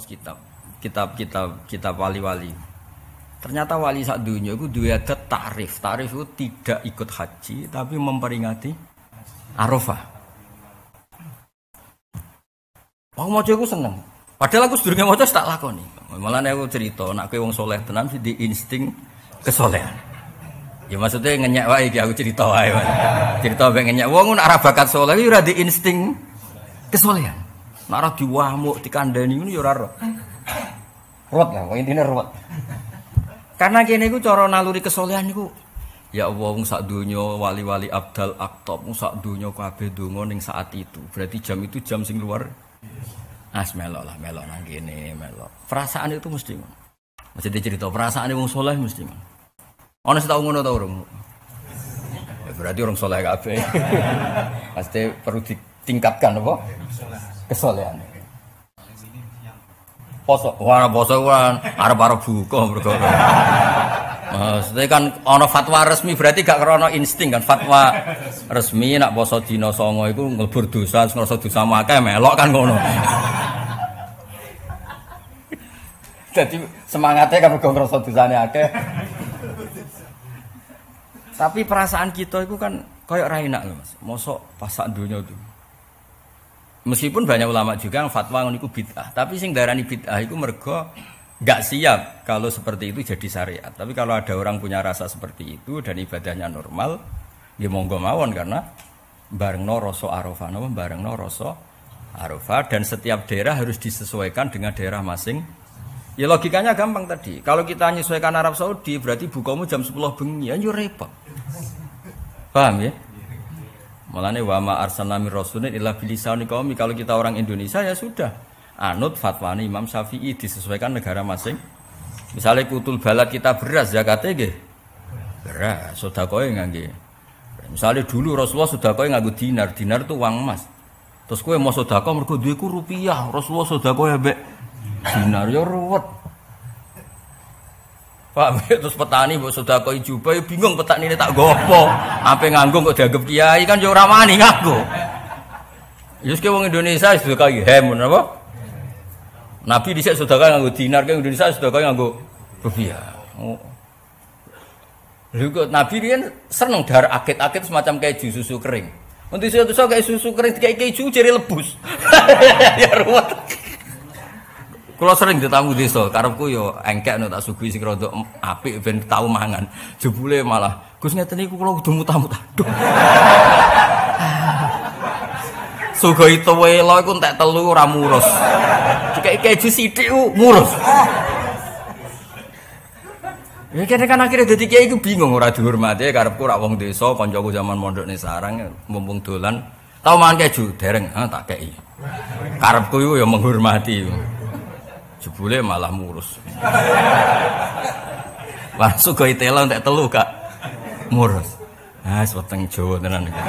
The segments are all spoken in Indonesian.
maos kitab wali-wali. Ternyata wali sak dunya iku duwe adat takrif. Takrif itu tidak ikut haji tapi memperingati Arafah. Aku maca iku seneng. Padahal aku sedurunge maca tak lakoni. Malah aku cerita nek kowe wong saleh tenan di insting kesolehan. Ya maksudnya ngenyek wae iki aku cerita wae. Cerita mbek ngenyek wong nek ora bakat saleh iki ora di insting kesolehan. Nek ora diwamuk dikandani ngono ya ora ro. Ruwet lah, intine ruwet. Karena kene iku cara naluri kesolehan niku ya Allah wong sak donya wali-wali abdal aktab wong sak donya kabeh donga ning saat itu. Berarti jam itu jam sing luar melok lah, melok nang kene, melok. Perasaan itu mesti ngono. Mesti dicerita perasaane wong saleh mesti ngono. Ana sing tau ngono ta urung? Ya berarti orang saleh kabeh. Pasti perlu ditingkatkan apa? Kesolehan. Poso, poso kan arep-arep buka mergo. Maksudnya kan ana fatwa resmi berarti gak krana insting kan fatwa resmi nak poso dina 9 iku nglebur dosa, ngrasa dosa akeh melok kan ngono. Jadi semangatnya kan mergo ngrasa dosane akeh. Tapi perasaan kita itu kan koyo ra enak lho Mas. Mosok pas sak donya itu. Meskipun banyak ulama juga yang fatwa ngono iku bid'ah, tapi sing darani bid'ah iku mergo enggak siap kalau seperti itu jadi syariat. Tapi kalau ada orang punya rasa seperti itu dan ibadahnya normal, ya monggo mawon karena barengno rasa Arafah, napa barengno rasa Arafah dan setiap daerah harus disesuaikan dengan daerah masing. Ya logikanya gampang tadi. Kalau kita menyesuaikan Arab Saudi berarti bukamu jam 10 bengi, ya repot. Paham ya? Malane wa ma arsalna mir rasulin illa bilisani qaumi. Kalau kita orang Indonesia ya sudah anut fatwane Imam Syafi'i disesuaikan negara masing. Misalnya kutul balad kita beras zakate nggih. Beras sedekahe ngangge. Misalnya dulu Rasulullah sedekahe nganggo dinar. Dinar itu uang emas. Terus kowe mau sedekah mergo duweku rupiah. Rasulullah sedekahe mbek dinar ya ruwet. Pak, terus petani mbok sedekah jubah ya bingung petanine tak gopo. Ape nganggo kok dianggap kiai kan ya ora wani nganggo. Ya wis wong Indonesia sedekah hem napa? Nabi dhisik sedekah nganggo dinar, ke Indonesia sedekah nganggo rupiah. Oh. Lha kok Nabi riyen seneng dar akit-akit semacam keju susu kering. Untuk susu kayak susu kering kayak keju jere lebus. Ya ruwet. Kalau sering ditamu desa, karepku yo engkek nek tak sugih sing rada apik ben tau mangan. Jebule malah Gus ngeten niku kula kudu muta-muta. Duh. Sugih tuwelo iku entek telu ora murus. Dikek keju sithik murus. Ya kene kan akhirnya dadi kiai iku bingung ora dihormati karepku ora wong desa, kancaku zaman mondok ning sarang mumpung dolan tau mangan keju dereng, tak kei. Karepku iku ya menghormati. Jebule malah murus. Langsung gawe telo entek telu Kak. Murus. Ah, weteng Jawa tenan iki.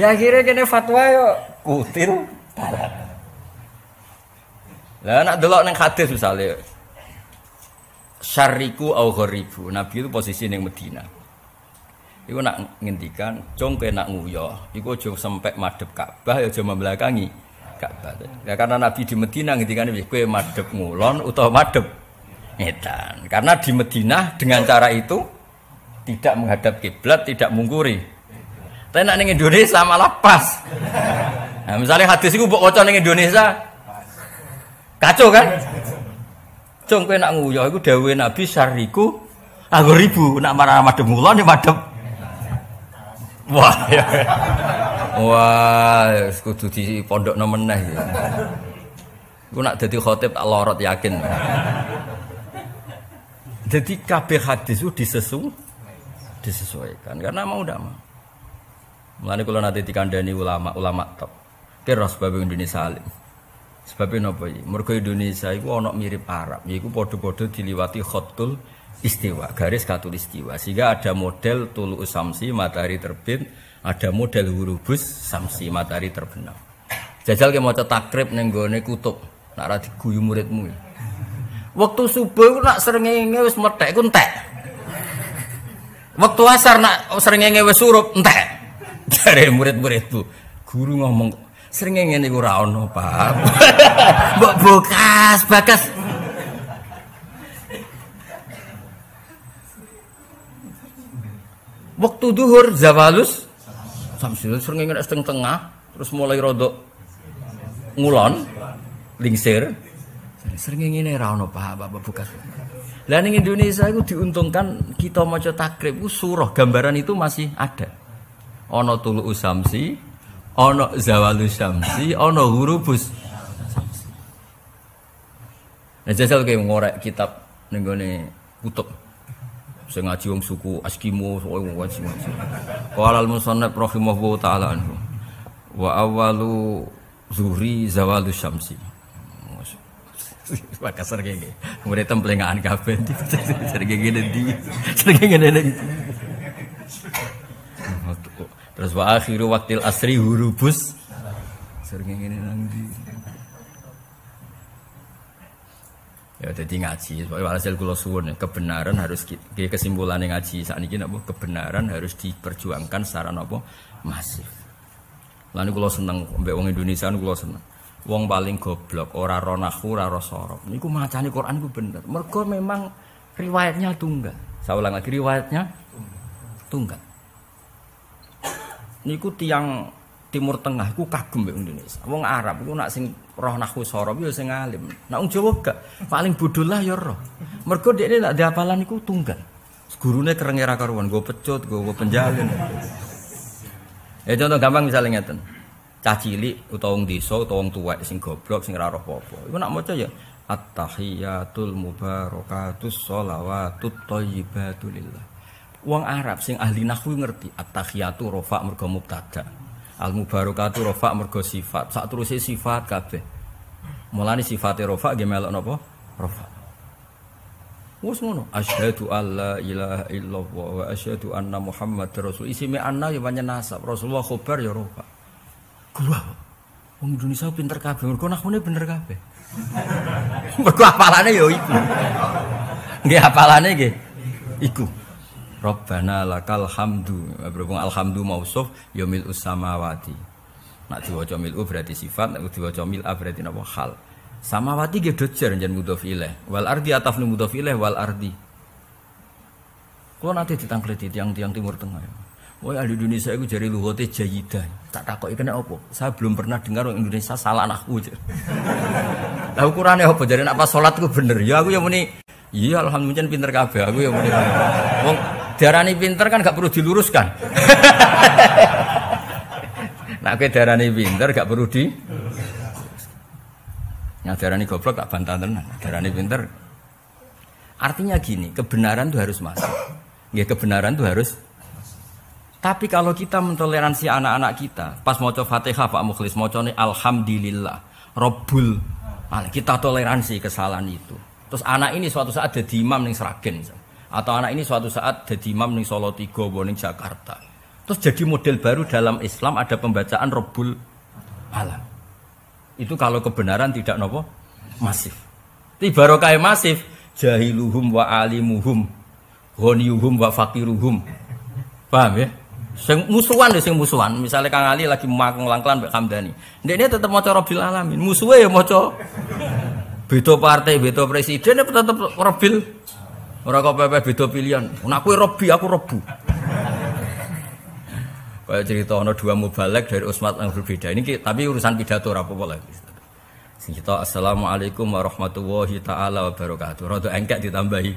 Ya akhire kene fatwa yo kutil barat. Lah nek delok ning hadis misale syariku au gharibu. Nabi itu posisi ning Madinah. Iku nak ngendikan, "Jong kowe nak nguyoh, iku aja sempek madhep Ka'bah ya aja membelakangi Ka'bah." Ya karena Nabi di Madinah ngendikane kowe madhep ngulon utawa madhep ngetan. Karena di Madinah dengan cara itu tidak menghadap kiblat, tidak mungkuri. Tapi nek ning Indonesia malah pas. Nah, misalnya hadis iku mbok waca ning Indonesia kacau kan? Jong kowe nak nguyoh iku dawuhe Nabi syariku anggo ribu nak marah madhep ngulon ya madhep. Wah. Ya. Wah, kudu di pondokno meneh ya. Iku nak dadi khatib tak lorot yakin. Jadi kabeh hadis itu disesuaikan karena mau ndak mau. Mulane kula nate dikandani ulama top. Kira sebab Indonesia alim. Sebabnya napa iki? Mergo Indonesia iku ana mirip Arab, yaiku padha-padha diliwati khatul istiwa, garis khatulistiwa. Sehingga ada model tulu samsi matahari terbit, ada model hurubus samsi matahari terbenam. Jajal ki maca takrib ning gone kutub, nak ra diguyu muridmu. Waktu subuh nak srengenge wis methek ku entek. Waktu asar nak srengenge wis surup entek. Jare murid-muridku, guru ngomong Srengenge niku ora ono, Pak. Mbok bakas. Waktu duhur zawalus samsul srengenge nek setengah tengah terus mulai rodok ngulon lingsir. Srengenge ora ono, Pak, Bapak bukas. Lah ning Indonesia itu diuntungkan kita maca takrib itu surah gambaran itu masih ada. Ana tulu usamsi, ana zawalus syamsi, ana hurubus syamsi. Nah jajal ke ngorek kitab ning gone kutub. Sing ngaji wong suku Eskimo ngaji. Qala al-musannaf rahimahullahu taala anhu. Wa awwalu zuhri zawalus syamsi. Pakasar gege. Mulai templengaan kabeh di. Sering ngene. Terus wa akhiru waqtil asri hurubus. Sering ngene nang ndi. Ya dadi ngaji, walhasil kula suwun kebenaran harus kesimpulan ngaji sakniki napa kebenaran harus diperjuangkan secara napa masif. Lan kula seneng mbek wong Indonesia kula seneng. Wong paling goblok ora ro nahwu ora ro sorof. Niku macane Quran ku bener. Mergo memang riwayatnya tunggal. Saya ulang lagi riwayatnya tunggal. Niku tiang Timur Tengah iku kagum mbek Indonesia. Wong Arab iku nak sing roh nahwu sorof ya sing alim. Nak wong Jawa gak paling bodoh lah ya roh. Mergo dekne nak diapalan iku tunggal. Gurune kereng ora karuan, nggo pecut, nggo penjalin. Ya contoh gampang misalnya ngeten. Cah cilik utawa wong desa utawa wong tuwek sing goblok sing ora roh apa-apa. Iku nak maca ya at-tahiyatul mubarakatus sholawatut thayyibatu lillah. Wong Arab sing ahli nahwu ngerti at-tahiyatu rafa' mergo mubtada. Al-mubarakatu rafa' mergo sifat. Sak teruse sifat kabeh. Mulane sifate rafa' nggih melok napa? Rafa'. Wes ngono. Asyhadu alla ilaha illallah wa asyhadu anna Muhammadar Rasul. Isime anna ya pancen nasab. Rasulullah khobar ya rafa'. Gua, wong Indonesia pinter kabeh, mergo nahwune bener kabeh. Mergo hafalane ya iku. Nggih hafalane nggih iku. Rabbana lakal hamdu. Berhubung alhamdu mausuf ya mil'us samawati. Nek diwaca mil'u berarti sifat, nek diwaca mil'a berarti napa hal. Samawati nggih dojer jan mudhof ilaih. Wal ardi atafnu mudhof ilaih wal ardi. Kulo nate ditangkleti tiang-tiang Timur Tengah ya. Woi ahli Indonesia itu jari luhote jayidah. Tak takoki kena apa? Saya belum pernah dengar orang Indonesia salah nahwu. Lah ukurane apa? Jare nek pas salat ku bener. Ya aku ya muni, iya alhamdulillah pinter kabeh. Aku ya muni. Wong diarani pinter kan gak perlu diluruskan. Nek kowe diarani pinter gak perlu di Nah diarani goblok gak bantah tenan. Diarani pinter. Artinya gini, kebenaran itu harus masuk. Ya kebenaran itu harus. Tapi kalau kita mentoleransi anak-anak kita, pas maca Fatihah Pak Mukhlis macane alhamdulillah Rabbul Alamin. Kita toleransi kesalahan itu. Terus anak ini suatu saat jadi imam ning Sragen atau anak ini suatu saat jadi imam ning Solo Tigo ning Jakarta. Terus jadi model baru dalam Islam ada pembacaan Rabbul Alamin. Itu kalau kebenaran tidak nopo masif. Ti barokah masif jahiluhum wa alimuhum ghaniyuhum wa faqiruhum. Paham ya? Sing musuhan lho sing musuhan. Misale Kang Ali lagi mangklang Mbak Hamdani. Ndekne tetep maca Rabbil Alamin. Musuhe ya maca beda partai, beda presiden tetep Rabbil. Ora kok pepe beda pilihan. Nek kowe Robbi, aku Rebu. Kayak cerita ana dua mubalek dari usmat yang berbeda. Ini tapi urusan pidato ora apa-apa lagi. Sing kita assalamualaikum warahmatullahi taala wabarakatuh. Rada engkek ditambahi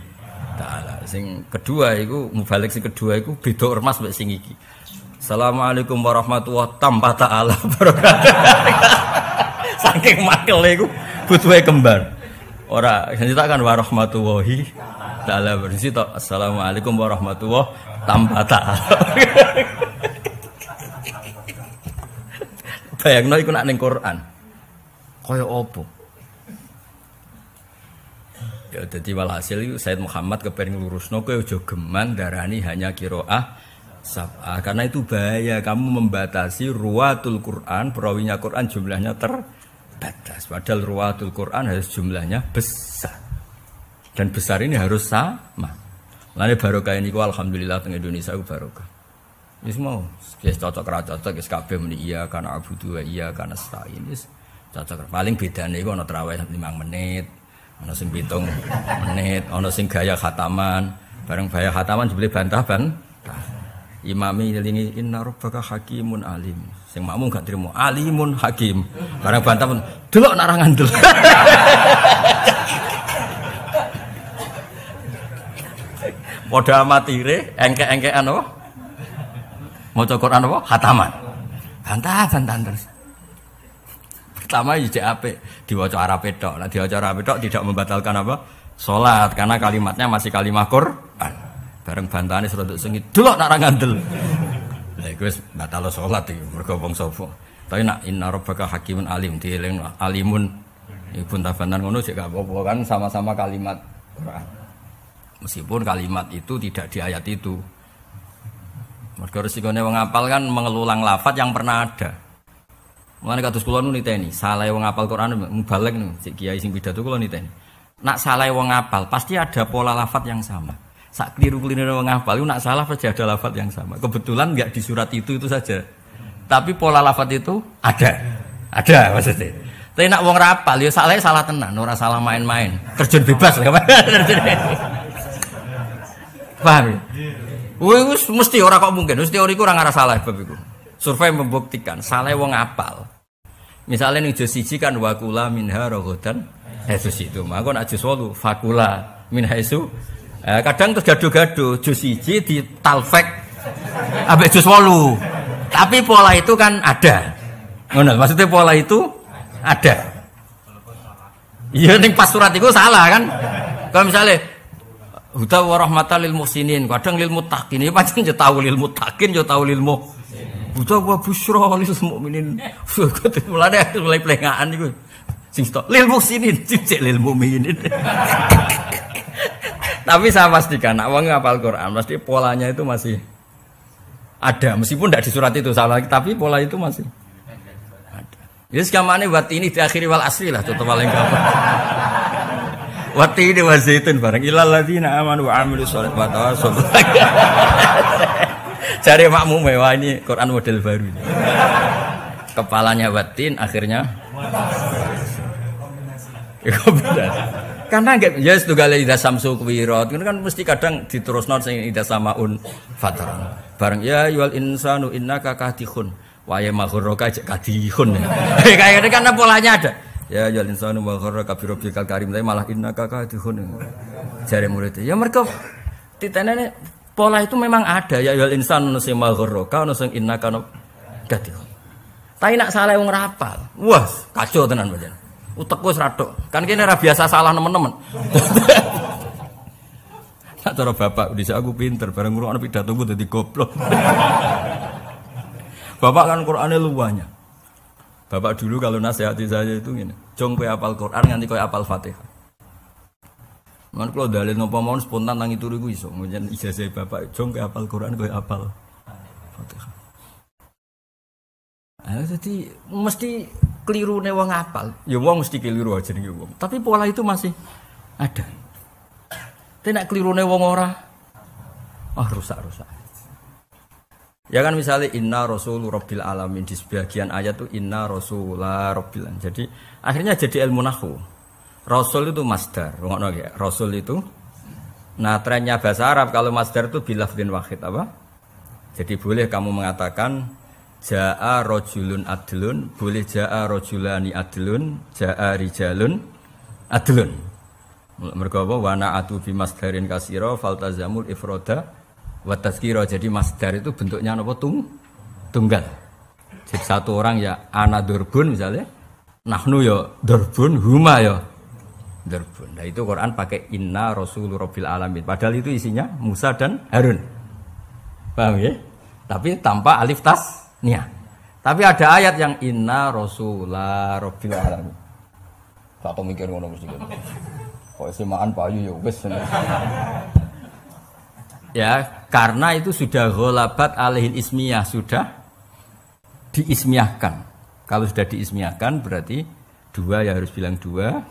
taala. Sing kedua iku mubalek sing kedua iku beda ormas mek sing iki. Assalamualaikum warahmatullahi tambah taala wabarakatuh. Saking makele iku butuhe kembar. Ora nyitakan warahmatullahi taala bersih tok. Assalamualaikum warahmatullahi tambah taala. Bayangno iku nak ning Quran. Kaya apa? Ya dadi walhasil iku Said Muhammad kepengin lurusno kowe aja geman darani hanya qiraah sab'ah karena itu bahaya kamu membatasi ruwatul Quran, perawinya Quran jumlahnya terbatas. Padahal ruwatul Quran harus jumlahnya besar. Dan besar ini harus sama. Lane barokah niku alhamdulillah teng Indonesia ku barokah. Wis mau, wis cocok ra cocok wis kabeh muni iya kana abudu wa iya kana stain wis cocok. Paling bedane iku ana tarawih 5 menit, ana sing 7 menit, ana sing gaya khataman. Bareng gaya khataman jebule bantah. Imami ngelingi inna rabbaka hakimun alim. Sing makmum gak trimo alimun hakim. Bareng bantah pun delok nak ra ngandel. Padha amatire engke-engkean apa? Maca Quran apa? Khataman. Bantah terus. Pertama ya cek apik, diwaca Arabe tok. Lah diwaca Arabe tok tidak membatalkan apa? Salat karena kalimatnya masih kalimat Quran. Bareng bantahane serodok sengit, delok nak ra ngandel. Lah iku wis batal salat iki mergo wong sapa. Tapi nak inna rabbaka hakimun alim dieling alimun ibu tabanan ngono sik gak apa-apa kan sama-sama kalimat Quran. Meskipun kalimat itu tidak di ayat itu. Mergo resikone wong apal kan mengulang lafaz yang pernah ada. Mulane kados kula nu niteni, salah wong apal Quran mubalek niku, sik kiai sing pidato kula niteni. Nak salah wong apal pasti ada pola lafaz yang sama. Sak keliru-kelirune wong apal iku nak salah pasti ada lafaz yang sama. Kebetulan enggak di surat itu saja. Tapi pola lafaz itu ada. Ada maksudnya. Tapi nak wong rapal ya salah tenan, ora salah main-main. Terjun bebas lah. Paham ya? Wis mesti ora kok mungkin, wis teoriku ora ngarah salah bab iku. Survei membuktikan salah wong apal. Misalnya ning juz 1 kan waqula minha raghadan Yesus itu. Maka nek juz 8 fakula min haisu. Kadang terus gaduh-gaduh juz 1 di talfek ambek juz 8. Tapi pola itu kan ada. Ngono, maksudnya pola itu ada. Iya ning pas surat itu salah kan? Kalau misalnya huda wa rahmatan lil muhsinin, kadang lil muttaqin. Ya pancen yo tau lil muttaqin, yo tau lil huda wa busyra lil mukminin. Mulane mulai plengaan niku. Sing stok lil muhsinin, cicik lil mukminin. Tapi saya pastikan nek wong ngapal Quran pasti polanya itu masih ada, meskipun tidak di surat itu salah, tapi pola itu masih ada. Ya sekamane wat ini diakhiri wal asri lah tetep paling gampang. Wati ini wazaitun bareng ilal ladzina amanu wa amilus sholihat wa tawassaw. Cari makmum wah ini Quran model baru ini. Kepalanya watin akhirnya kombinasi. Karena enggak ya setunggal ida samsu kuwirat kan mesti kadang diterusno sing ida samaun fatran. Bareng ya yual insanu innaka kadihun wa ya maghurraka kadihun. Kayaknya kan polanya ada. Ya jalin insanu wa gharraka bi rabbikal karim, tapi malah innaka kadihun. Jare murid. Ya mergo titenene pola itu memang ada ya jalin insanu sing gharraka ono sing innaka kadihun. Tapi nak salah wong rapal. Wah, kacau tenan pancen. Utekku wis radok. Kan kene ora biasa salah nemen-nemen. Nak cara bapak dhisik aku pinter bareng ngrungokno pidatoku dadi goblok. Bapak kan Qur'ane luwanya. Bapak dulu kalau nasihati saya itu gini, jong kowe hafal Quran nganti kowe hafal Fatihah. Man kalau dalil napa mawon spontan nang itu iku iso. Mungkin ijazah bapak jong kowe hafal Quran kowe hafal Fatihah. Jadi mesti kelirune wong hafal. Ya wong mesti keliru aja ning wong. Tapi pola itu masih ada. Tapi nek kelirune wong ora rusak. Ya kan misalnya inna rasul rabbil alamin di sebagian ayat tuh inna rasula rabbil alamin. Jadi akhirnya jadi ilmu nahwu. Rasul itu masdar, ngono ya. Rasul itu nah trennya bahasa Arab kalau masdar itu bilafdin wahid apa? Jadi boleh kamu mengatakan jaa rajulun adlun, boleh jaa rajulani adlun, jaa rijalun adlun. Mergo apa wa na'atu bi masdarin kasira faltazamul ifrada wa tazkira. Jadi masdar itu bentuknya apa? Tunggal. Jadi satu orang ya ana durbun misalnya, nahnu ya durbun, huma ya durbun. Nah itu Quran pakai inna rasulur rabbil alamin. Padahal itu isinya Musa dan Harun. Paham ya? Tapi tanpa alif tasniah. Tapi ada ayat yang inna rasular rabbil alamin. Tak pemikir ngono mesti. Kok semaan payu ya wis. Ya, karena itu sudah ghalabat alaihil ismiyah, sudah diismiyahkan. Kalau sudah diismiyahkan berarti dua ya harus bilang dua.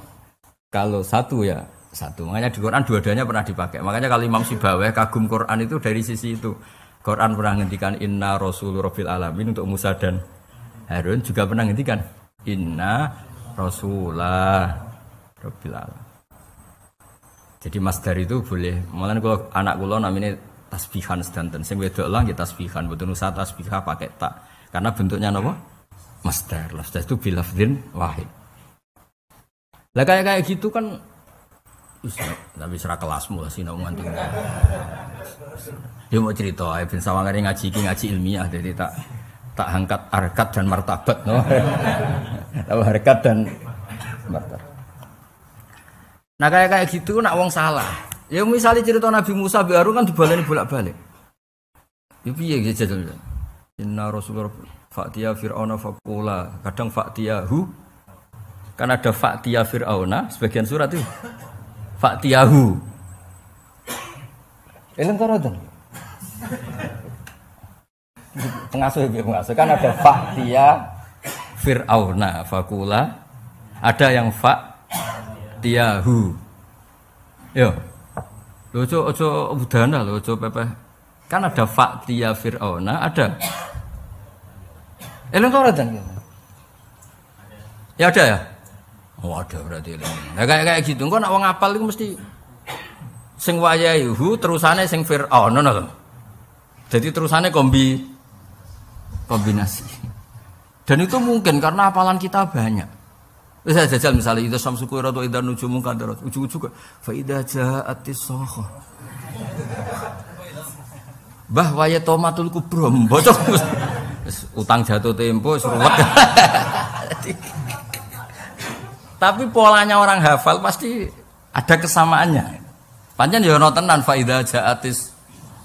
Kalau satu ya satu. Makanya di Quran dua-duanya pernah dipakai. Makanya kalau Imam Sibawayh kagum Quran itu dari sisi itu. Quran pernah ngendikan inna rasul rabbil alamin untuk Musa dan Harun, juga pernah ngendikan inna rasulah rabbil alamin. Jadi masdar itu boleh. Mulane kalau anak kula namanya tasbihan sedanten. Sing wedok lah nggih tasbihan, mboten usah tasbihah pakai tak. Karena bentuknya napa? Masdar. Masdar itu bilafdzin wahid. Lah kayak gitu kan tapi serah kelasmu lah sinau nganti. Dia mau cerita ae ben sawangane ngaji ilmiah jadi tak angkat harkat dan martabat no. Tahu harkat dan martabat. Nah kayak gitu nak wong salah. Ya misalnya cerita Nabi Musa bi Harun kan dibaleni bolak-balik. Ya piye gitu jajal. Inna Rasulullah fa'tiya fir'auna faqula. Kadang fa'tiyahu kan ada fa'tiya fir'auna sebagian surat itu. Fa'tiyahu. Eleng karo pengasuh kan ada fa'tiya fir'auna faqula. Ada yang fa'tiyahu. Yo. Ojo budana lho, ojo pepeh. Kan ada fa'tiya fir'auna, ada. Eleng ora dan. Ya ada ya? Oh, ada berarti eleng. Nah, kayak gitu. Engko nek wong apal iku mesti sing wayahu terusane sing fir'aun ngono lho. Jadi terusane kombinasi. Dan itu mungkin karena hafalan kita banyak. Bisa jajal misalnya itu samsuku ratu idan nujumu kadarat ujug-ujug fa idza ja'atis sakha bahwa ya tomatul kubra bocok utang jatuh tempo seruwet. Tapi polanya orang hafal pasti ada kesamaannya. Pancen ya ono tenan fa idza ja'atis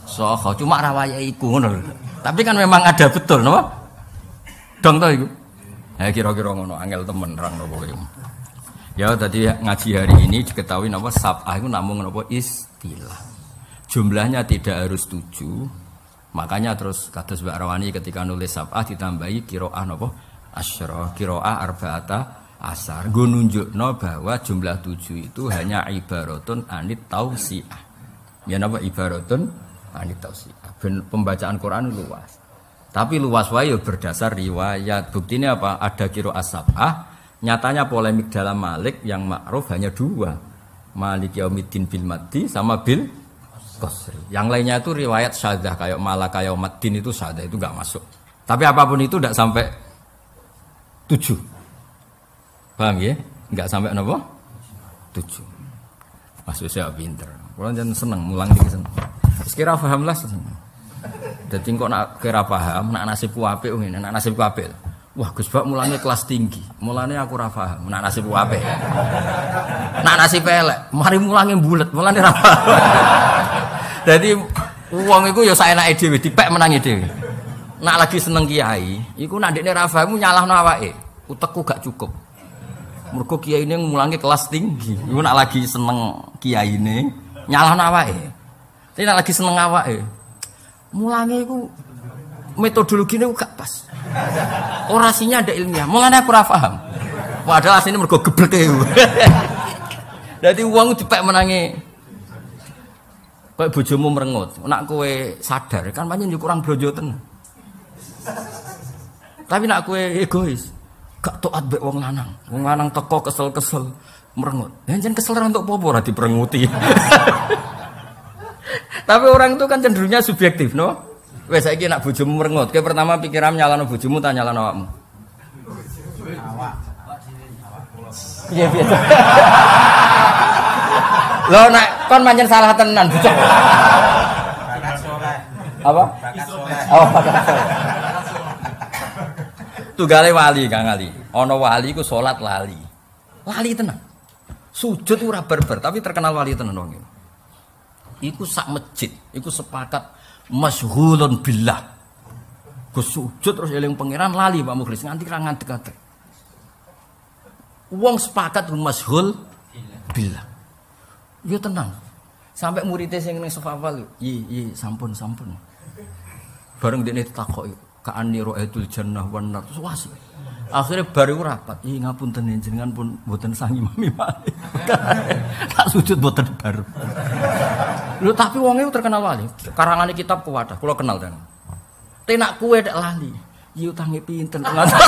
sakha cuma rawaya iku ngono. Tapi kan memang ada betul napa? Dong to iku. Ya kira-kira ngono angel temen rang nopo iki. Ya tadi ngaji hari ini diketahui napa sab'ah itu namung napa istilah. Jumlahnya tidak harus 7. Makanya terus kados Mbak Rawani ketika nulis sab'ah ditambahi qiraah napa asyra, qiraah arba'ata asar. Nggo nunjukno bahwa jumlah 7 itu hanya ibaratun anit tausiah. Ya napa ibaratun anit tausiah. Pembacaan Quran luas. Tapi luas wae berdasar riwayat. Buktinya apa? Ada qiraah sab'ah. Nyatanya polemik dalam Malik yang ma'ruf hanya 2. Malik Yaumiddin bil maddi sama bil qasri. Yang lainnya itu riwayat syadzah kayak Malaka Yaumiddin itu syadzah itu enggak masuk. Tapi apapun itu enggak sampai 7. Paham ya? Enggak sampai napa? 7. Maksud saya pinter. Kulo jan seneng mulang iki seneng. Wis kira paham lah. Dadi kok nak kira paham, nak nasibku apik ngene, nak nasibku apik. Wah, Gus Bak mulane kelas tinggi. Mulane aku ora paham, nak nasibku apik. Nak nasib elek, mari mulange bulet, mulane ora paham. Dadi wong iku ya saenake dhewe dipek menangi dhewe. Nak lagi seneng kiai, iku nak ndekne ra paham nyalahno awake. Utekku gak cukup. Mergo kiyaine mulange kelas tinggi. Iku nak lagi seneng kiyaine nyalahno awake. Tapi nak lagi seneng awake mulange iku metodologine gak pas. Orasinya ada ilmiah. Mulane aku ora paham. Padahal asline mergo gebleke. Dadi wong dipek menangi. Kayak bojomu merengut. Nek kowe sadar kan pancen yo kurang blojo tenan. Tapi nek kowe egois, gak taat mbek wong lanang. Wong lanang teko kesel-kesel merengut. Ya jan kesel ora untuk apa ora diperenguti. Tapi orang itu kan cenderungnya subjektif, no? Wes saiki nak bojomu merengut, kowe pertama pikiran nyalano bojomu ta nyalano awakmu? Iya biasa. Lho nek kon pancen salah tenan, bocah. Apa? Oh, tunggale wali Kang Ali. Ana wali ku salat lali. Lali tenan. Sujud ora barbar, tapi terkenal wali tenan wong iki. Iku sak masjid, iku sepakat masyhulun billah. Gus sujud terus eling pangeran lali Pak Mukhlis nganti ra ngadeg-adeg. Wong sepakat masyhul billah. Yo tenang. Sampai muridé sing ning safawal, "Yi, sampun." Bareng dene ditakoki, "Ka'ani ra'aitul jannah wan nar." Terus wasi. Akhirnya baru rapat, ngapunten jenengan pun mboten sangi mami malih. Tak sujud mboten baru. Lho tapi wong itu terkenal wali. Karangane kitab Kuwadah, kula kenal kan. Tenak kuwe nek lali. Iki utange pinten ngantos.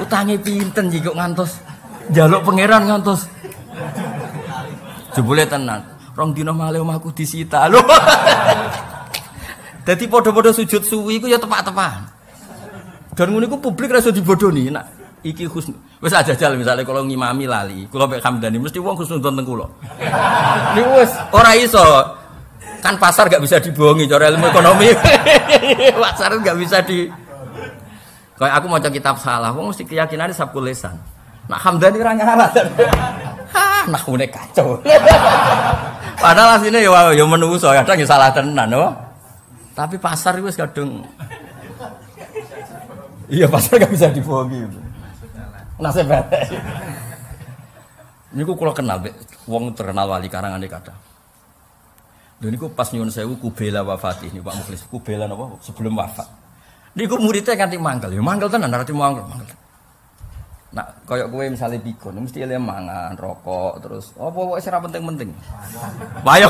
Utange pinten iki kok ngantos njaluk pangeran ngantos. Jebule tenan. Rong dina malih omahku disita lho. Dadi padha-padha sujud suwi iku ya tepak-tepakan. Dan ngono iku publik ra iso dibodoni. Nak iki husn. Wis ajajal misale kalau ngimami lali, kula mek Hamdani mesti wong husnudzon teng kula. Niku wis ora iso. Kan pasar gak bisa dibohongi cara ilmu ekonomi. Pasar gak bisa di kayak aku maca kitab salah, wong mesti keyakinane sabkul lisan. Nak Hamdani ora nyarat. Hah, nahune kacau. Padahal asline ya menungso, kadang ya salah tenan, no? Tapi pasar wis kadung iya pasar gak bisa dibohongi. Nasib bae. Niku kula kenal wong terkenal wali karangane kathah. Lha niku pas nyuwun sewu Kubela wafat ini Pak Muflis. Kubela napa sebelum wafat. Niku muridnya kanthi mangkel. Ya mangkel tenan arep mangkel. Nah, kaya kowe misale pikun mesti ele mangan, rokok, terus apa wis ora penting-penting. Wayo.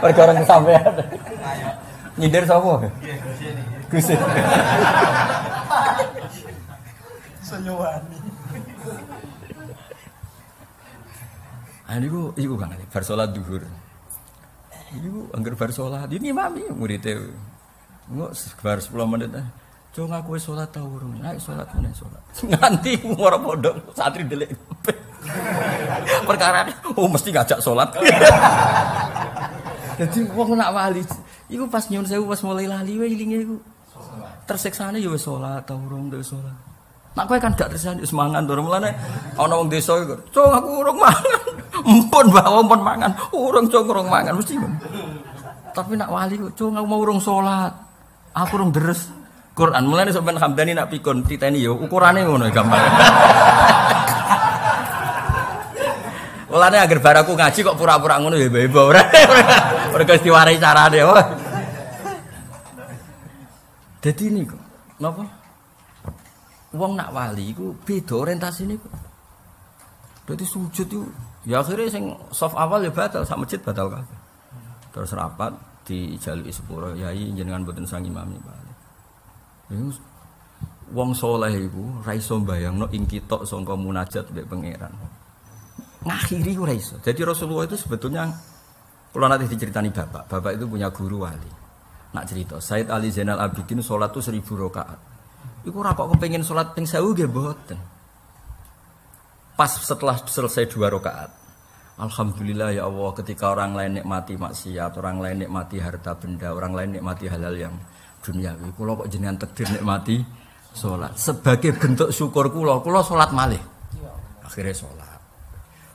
Perkara kesampean. Nyindir sapa? Gusti. Senyuwani. Iku kan bar salat zuhur. Iku angger bar salat ini mami murid-e. Engko bar 10 menit. Cung aku wis salat ta urung? Ayo salat meneh salat. Nganti ora pondok santri delik. Perkara mesti ngajak salat. Dadi wong nak wali iku pas nyuwun sewu pas mulai lali wae ilinge iku. Tersiksane ya wis salat ta urung wis salat. Nak kowe kan gak tersiksane wis mangan to mulane ana wong desa iku. Cung aku urung mangan. Empun bawa empun mangan, urung cung urung mangan mesti. Tapi nak wali kok cung aku mau urung salat. Aku urung deres Quran. Mulane sampean Hamdani nak pikun titeni ya ukurane ngono gampang. Mulane agar bar aku ngaji kok pura-pura ngono ya bebo ora. Mergo diwarai carane. Dadi niku napa? Wong nak wali iku beda orientasine kok. Dadi sujud iku ya akhirnya sing soft awal ya batal, sak masjid batal kabeh. Terus rapat dijaluki sepuro, yai jenengan mboten sang imami bali. Iku wong saleh iku ra iso mbayangno ing kitok sangka munajat mbek pangeran. Ngakhiri ora iso. Jadi Rasulullah itu sebetulnya kula nanti diceritani bapak itu punya guru wali. Nak cerita, Said Ali Zainal Abidin salat itu 1000 rakaat. Iku ora kok kepengin salat ping 1000 nggih mboten. Pas setelah selesai 2 rakaat, alhamdulillah ya Allah ketika orang lain nikmati maksiat, orang lain nikmati harta benda, orang lain nikmati hal-hal yang duniawi, kula kok jenengan takdir nikmati salat. Sebagai bentuk syukur kula salat malih. Akhirnya salat.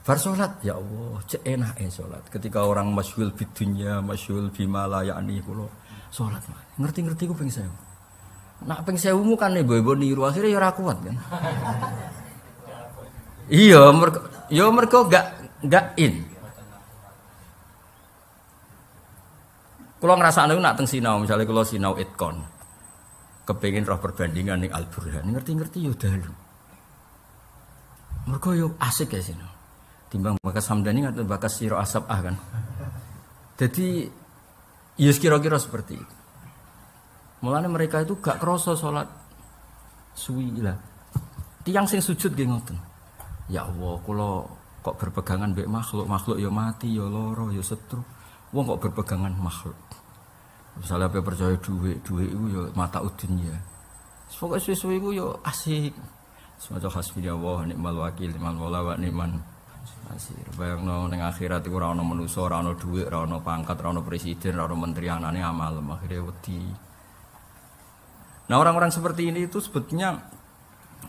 Bar salat ya Allah, cek enake salat. Ketika orang masyhul bid dunya, masyhul bima la ya'ni kula salat malih. Ngerti-ngerti ku ping 1000. Nak ping 1000mu kan ibu-ibu niru akhirnya ya ora kuat kan. Iya, mergo enggak in. Kula ngrasakne nak teng sinau, misale kula sinau itkon. Kepengin roh perbandingan ning Al-Burhan, ngerti-ngerti yo dalu. Mergo yo asik ya sinau. Timbang bakas Hamdani atau bakas Siro Asabah kan. Jadi ya kira-kira seperti itu. Mulane mereka itu gak krasa salat suwi lah. Tiang sing sujud nggih ngoten. Ya Allah, kula kok berpegangan mbek makhluk ya mati ya lara ya setru. Wong kok berpegangan makhluk. Misalnya apa percaya duit iku ya mata dunya. Pokoke suwe-suwe iku ya asik. Semoga hasbunallah ni'mal wakil, ni'mal maula wa ni'man nasir. Bayangno ning akhirat iku ora ana manusa, ora ana duit, ora ana pangkat, ora ana presiden, ora ana menteri, anane amal akhire wedi. Nah, orang-orang seperti ini itu sebetulnya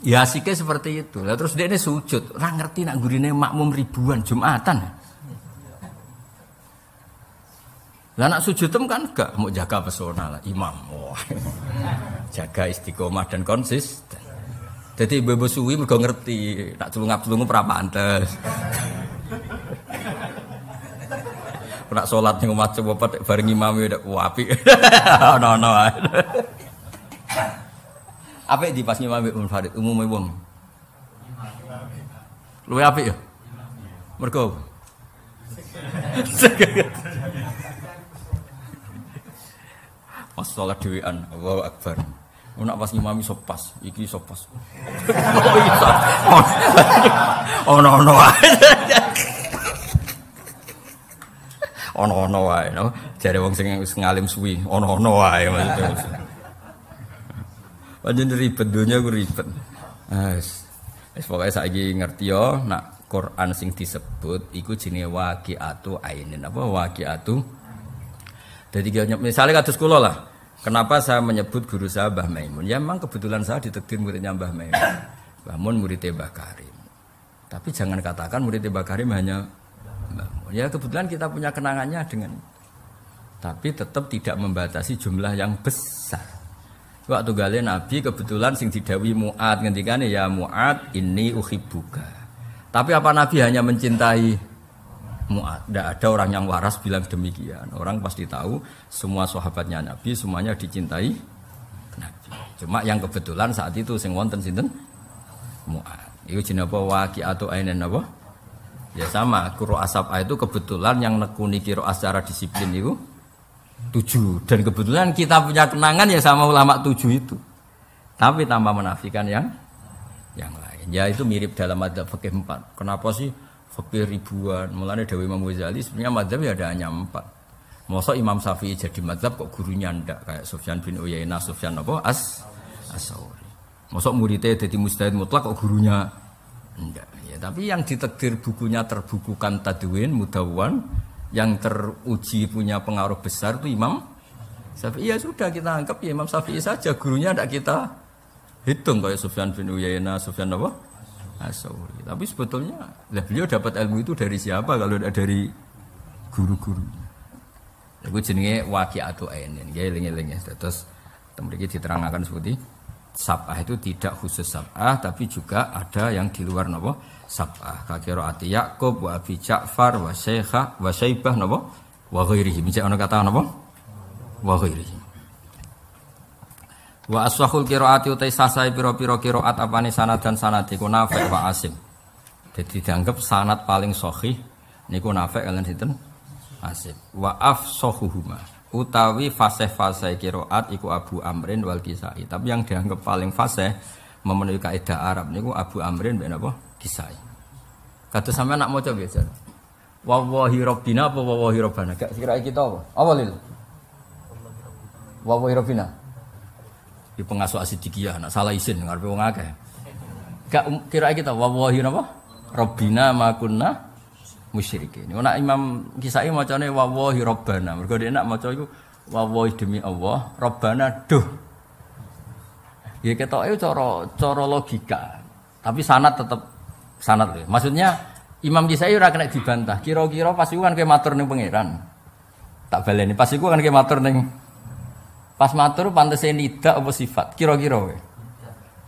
ya asiknya seperti itu. Lah terus dia ini sujud, ora ngerti nak gurine makmum ribuan Jumatan. Lah nak sujud kan gak mau jaga pesona lah imam. Wah. Jaga istiqomah dan konsisten. Jadi ibu-ibu suwi mergo ngerti nak tulung-tulung ora pantes. Nak salat ning omah cepet bareng imam ya apik. Ono-ono. Apa di pas ngimami Farid umumnya wong. Luwe apik ya? Mergo pas salat dhewean, Allahu Akbar. Nak pas ngimami sopas, iki sopas. Oh iya. Ono wae. Ono wae, no. Jare wong sing ngalim suwi, ono wae maksudnya. Pancen ribet donya ku ribet. Wis pokoke saiki ngerti yo, nak Quran sing disebut iku jenenge waqi'atu ainin. Apa waqi'atu? Jadi misalnya kados kula lah. Kenapa saya menyebut guru saya Mbah Maimun? Ya memang kebetulan saya ditakdir muridnya Mbah Maimun. Mbah Mun muridnya Mbah Karim. Tapi jangan katakan muridnya Mbah Karim hanya Mbah Mun. Ya kebetulan kita punya kenangannya dengan. Tapi tetap tidak membatasi jumlah yang besar. Waktu gale Nabi kebetulan sing didhawuhi Mu'ad ngendikane ya Mu'ad inni uhibbuka. Tapi apa Nabi hanya mencintai Mu'ad? Tidak ada orang yang waras bilang demikian. Orang pasti tahu semua sahabatnya Nabi semuanya dicintai Nabi. Cuma yang kebetulan saat itu sing wonten sinten Mu'ad. Iku jenenge apa waqi'atu ainin apa? Ya sama, qira asab itu kebetulan yang nekuni qira secara disiplin itu 7 dan kebetulan kita punya kenangan ya sama ulama 7 itu. Tapi tanpa menafikan yang lain. Ya itu mirip dalam madzhab fikih 4. Kenapa sih fikih ribuan? Mulane dawuh Imam Ghazali sebenarnya madzhab ya ada hanya 4. Masa Imam Syafi'i jadi madzhab kok gurunya ndak kayak Sufyan bin Uyainah, Sufyan apa? As-Sauri. Masa muridnya jadi mujtahid mutlak kok gurunya ndak. Ya, tapi yang ditakdir bukunya terbukukan Tadwin, Mudawwan yang teruji punya pengaruh besar itu Imam Syafi'i. Ya sudah kita anggap ya Imam Syafi'i saja gurunya ndak kita hitung kayak Sufyan bin Uyainah, Sufyan apa? As-Sauri. Tapi sebetulnya beliau dapat ilmu itu dari siapa kalau tidak dari guru-guru. Iku jenenge waqi'atu ainin. Nggih eling-eling ya. Terus mriki diterangkan seperti sab'ah itu tidak khusus sab'ah tapi juga ada yang di luar napa? Sab'ah. Ka qiraati Yaqub wa Abi Ja'far wa Syaikha wa Syaibah napa? Wa ghairihi. Micak ana kata napa? Wa ghairihi. Wa aswahul qiraati utai sasai pira-pira qiraat apane sanad dan sanad iku Nafi' wa Asim. Jadi dianggap sanad paling sahih niku Nafi' kalian sinten? Asim. Wa afsahuhuma utawi fasih-fasih qiraat iku Abu Amrin wal Kisai. Tapi yang dianggap paling fasih memenuhi kaidah Arab niku Abu Amrin ben apa? Kisai. Kados sampean nak maca biasa. Wallahi rabbina apa wallahi rabbana? Gak kira kita apa? Apa lil? Wallahi rabbina. Di pengasuh asidikiyah nak salah isin ngarepe wong akeh. Gak kira kita wallahi napa? Rabbina ma kunna musyrikin. Nek Imam Kisai macane wallahi rabbana. Mergo nek nak maca iku wallahi demi Allah, rabbana duh. Ya ketoke cara logika. Tapi sanad tetap sanad lho. Maksudnya Imam Kisai ora kena dibantah. Kira-kira pas iku kan ke matur ning pangeran. Tak baleni pas iku kan ke matur ning pas matur pantese nida apa sifat? Kira-kira kowe.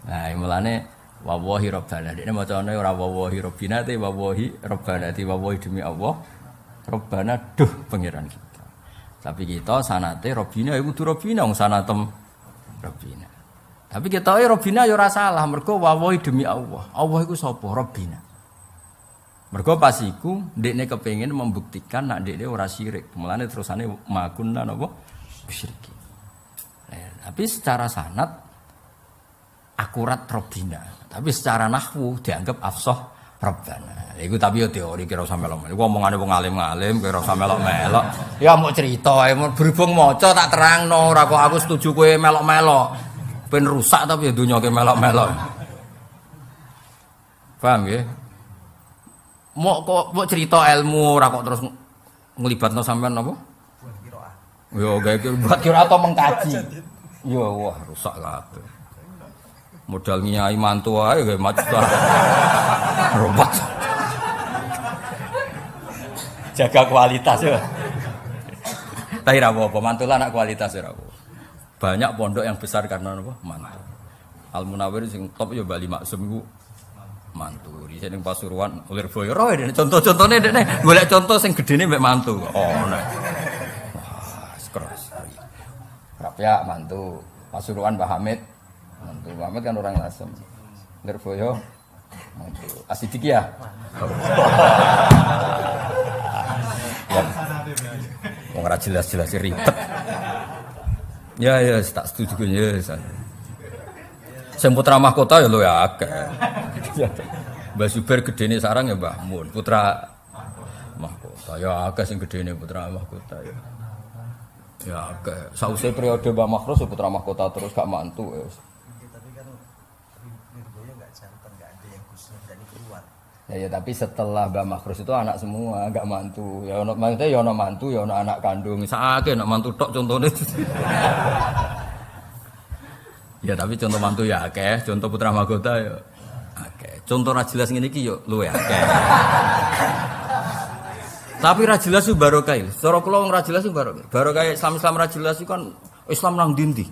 Nah, mulane wallahi rabbana. Dene macane ora wallahi rabbina te wallahi rabbana te wallahi demi Allah. Rabbana duh pangeran kita. Tapi kita sanate rabbina iku kudu rabbina wong sanatem rabbina. Tapi kita rabbina ya ora salah mergo wallahi demi Allah. Allah iku sapa? Rabbina. Mergo pas iku ndekne kepengin membuktikan nek ndekne ora syirik. Mulane terusane makunna napa? Musyrik. Tapi secara sanad akurat Rabbina. Tapi secara nahwu dianggap afsah Rabbana. Iku tapi yo teori kira usah melok. Iku omongane wong alim-alim kira usah melok-melok. Ya mau cerita ae berhubung maca tak terangno ora kok aku setuju kowe melok-melok. Ben rusak tapi ya dunya ke melok-melok. Paham ya? Mau cerita ilmu ora kok terus nglibatno sampean apa? Yo gawe buat kira atau mengkaji. Yo wah rusak kabeh. Modal nyai mantu ae gawe macet. Robot. Jaga kualitas ya. Tapi ra apa mantulah anak kualitas ya apa. Banyak pondok yang besar karena apa? Mantu. Al Munawwir sing top ya Bali Maksum iku mantu. Di sini Pasuruan Lirboyo roe contoh-contohne dekne golek contoh sing gedene mbek mantu. Oh nek. Keras. Rapya mantu Pasuruan Mbah Hamid. Mantu Mbah Hamid kan orang Lasem. Lirboyo Asidik ya. Wong ora jelas-jelas ribet. Ya tak setuju ya. Sing putra mahkota ya lho ya akeh. Mbah Zubair gedene sarang ya Mbah Mun, putra mahkota. Ya akeh sing gedene putra mahkota ya. Ya akeh. Sausé periode Mbah Makhrus ya putra mahkota terus gak mantu ya. Tapi kan Lirboyo enggak jantan, enggak ada yang khusus dari keluar. Ya tapi setelah Mbah Makhrus itu anak semua, enggak mantu. Ya ono maksudnya ya ono mantu, ya ono anak kandung. Sakake nek mantu tok contone. Ya tapi contoh mantu ya akeh, contoh putra mahkota ya akeh. Contoh ra jelas ngene iki yo luwe akeh. Tapi ra jelas ku barokah. Cara kula wong ra jelas ku barokah. Barokah Islam ra jelas itu kan Islam nang ndi-ndi.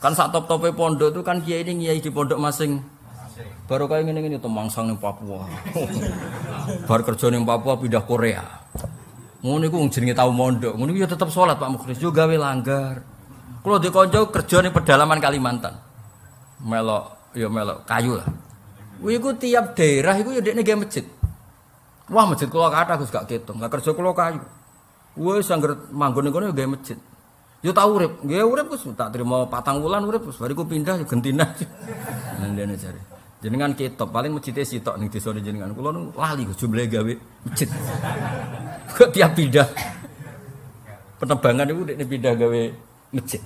Kan sak top-tope pondok itu kan kiai ini kiai di pondok masing. Barokah ngene-ngene to mangsang ning Papua. Bar kerja ning Papua pindah Korea. Ngono iku jenenge tau mondok. Ngono iku ya tetep salat Pak Mukhlis yo gawe langgar. Kalau di konco kerja di pedalaman Kalimantan, melok kayu lah. Wiku tiap daerah itu ya dekne gawe masjid. Wah masjid kula kathah Gus gak ketung, gak kerja kula kayu. Wis angger manggon kono gawe masjid. Yo tau urip, nggih urip Gus tak trimo 4 wulan urip Gus, bariku pindah yo gentina. Nandene jare. Jenengan ketok paling masjide sitok ning desa jenengan. Kula nu lali Gus jumlahe gawe masjid. Kok tiap pindah penerbangan itu dekne pindah gawe masjid.